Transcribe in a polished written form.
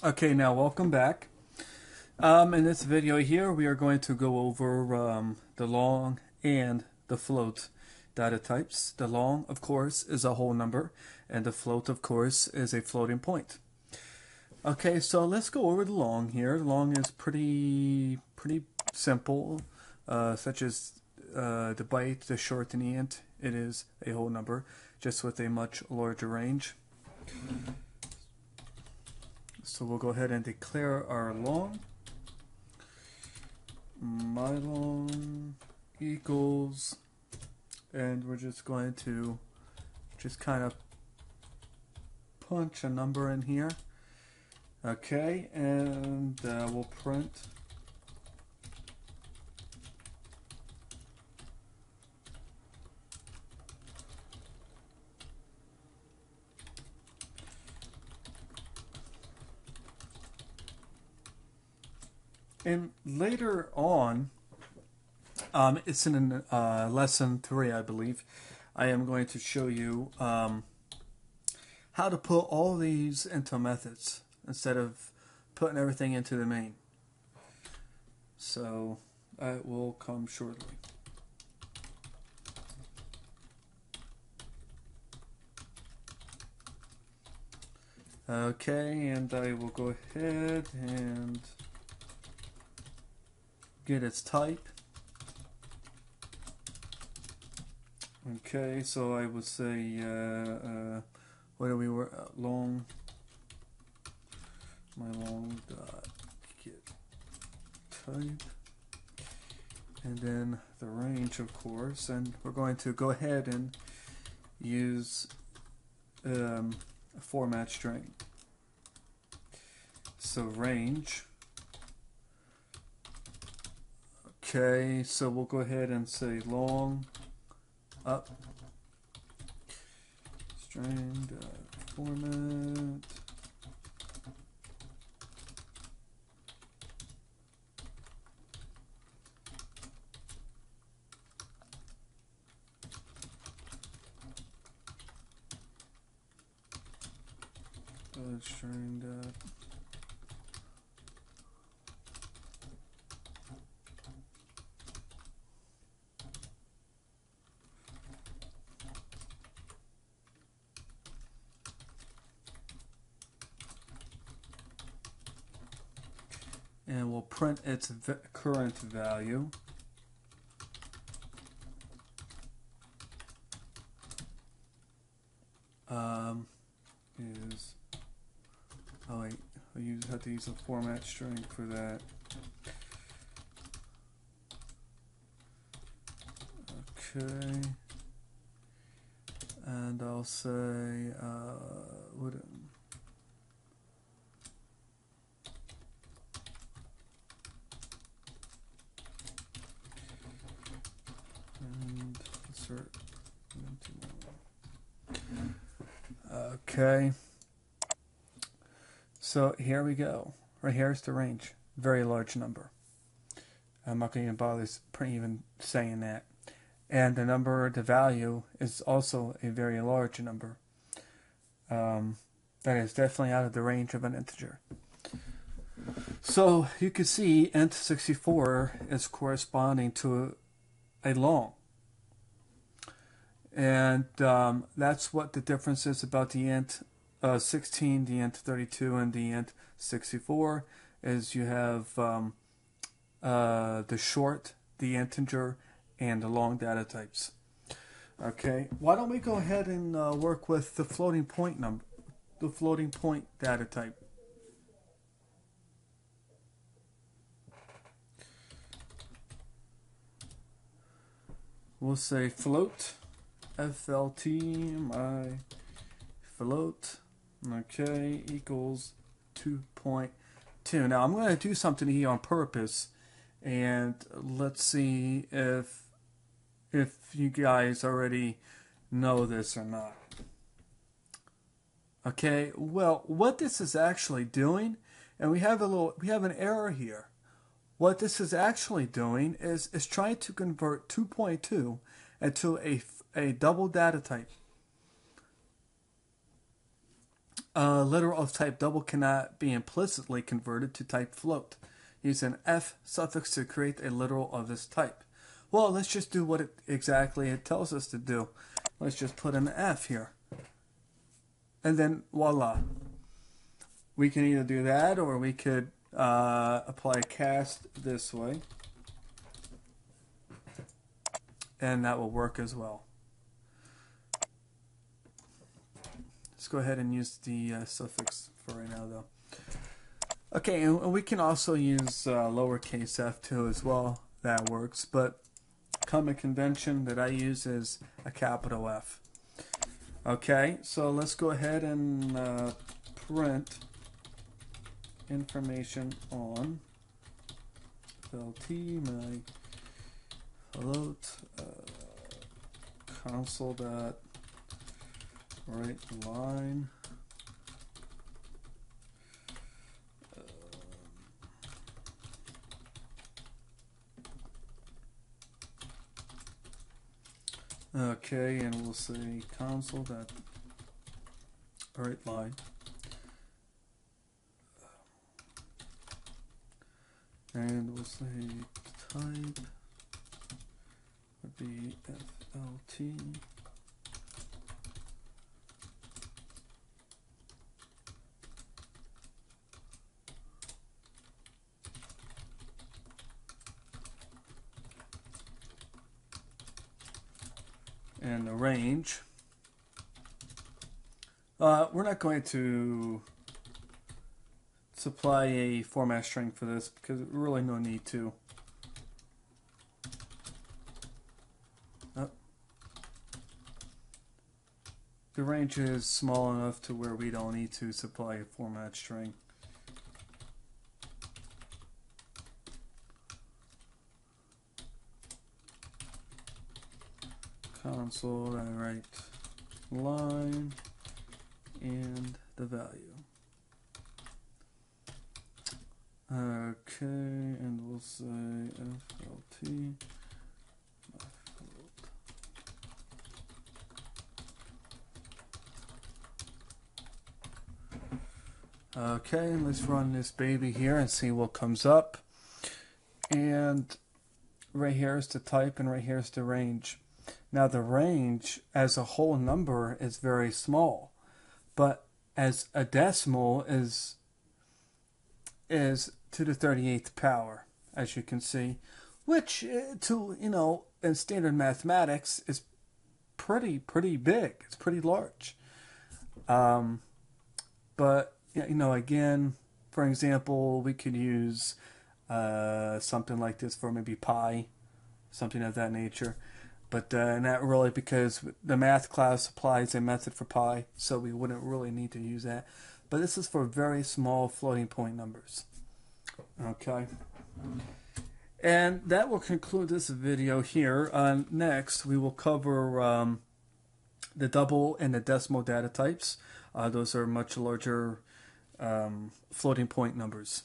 Okay, now welcome back. In this video here, we are going to go over the long and the float data types. The long, of course, is a whole number, and the float, of course, is a floating point. Okay, so let's go over the long here. The long is pretty simple, such as the byte, the short, and the int. It is a whole number, just with a much larger range. So we'll go ahead and declare our long. My long equals, and we're just going to kind of punch a number in here. Okay, and we'll print and later on, it's in lesson 3, I believe. I am going to show you how to put all these into methods instead of putting everything into the main. So that will come shortly. Okay, and I will go ahead and get its type. Okay, so I would say what do we were long, my long dot get type, and then the range, of course, and we're going to go ahead and use a format string. So range. Okay, so we'll go ahead and say long up string format. String dot and we'll print its current value. Is oh wait, I have to use a format string for that. Okay, and I'll say what. And insert okay, so here we go. Right here is the range. Very large number. I'm not going to even bother even saying that. And the number, the value, is also a very large number. That is definitely out of the range of an integer. So you can see int 64 is corresponding to a long. And that's what the difference is about the int 16, the int 32, and the int 64, is you have the short, the integer, and the long data types. Okay, why don't we go ahead and work with the floating point number, the floating point data type. We'll say float, FLT, my float, okay, equals 2.2. Now I'm going to do something here on purpose, and let's see if you guys already know this or not. Okay, well, what this is actually doing, and we have an error here. What this is actually doing is trying to convert 2.2 into a double data type. a letter of type double cannot be implicitly converted to type float. Use an F suffix to create a literal of this type. Well, let's just do what exactly it tells us to do. Let's just put an F here. And then voila. We can either do that or we could apply cast this way. And that will work as well. Let's go ahead and use the suffix for right now though. Okay, and we can also use lowercase f too as well. That works, but common convention that I use is a capital F. Okay, so let's go ahead and print information on LT my float console dot write line okay, and we'll say console dot write line and we'll say type would be FLT. And the range. We're not going to supply a format string for this because really no need to. The range is small enough to where we don't need to supply a format string. Console, I write line and the value. Okay, and we'll say FLT. Okay, let's run this baby here and see what comes up. And right here is the type and right here is the range. Now the range as a whole number is very small, but as a decimal is to the 38th power, as you can see, which in standard mathematics is pretty big. It's pretty large. But again, for example, we could use something like this for maybe pi, something of that nature. But not really, because the math class applies a method for pi, so we wouldn't really need to use that. But this is for very small floating point numbers. Okay. And that will conclude this video here. Next, we will cover the double and the decimal data types. Those are much larger floating point numbers.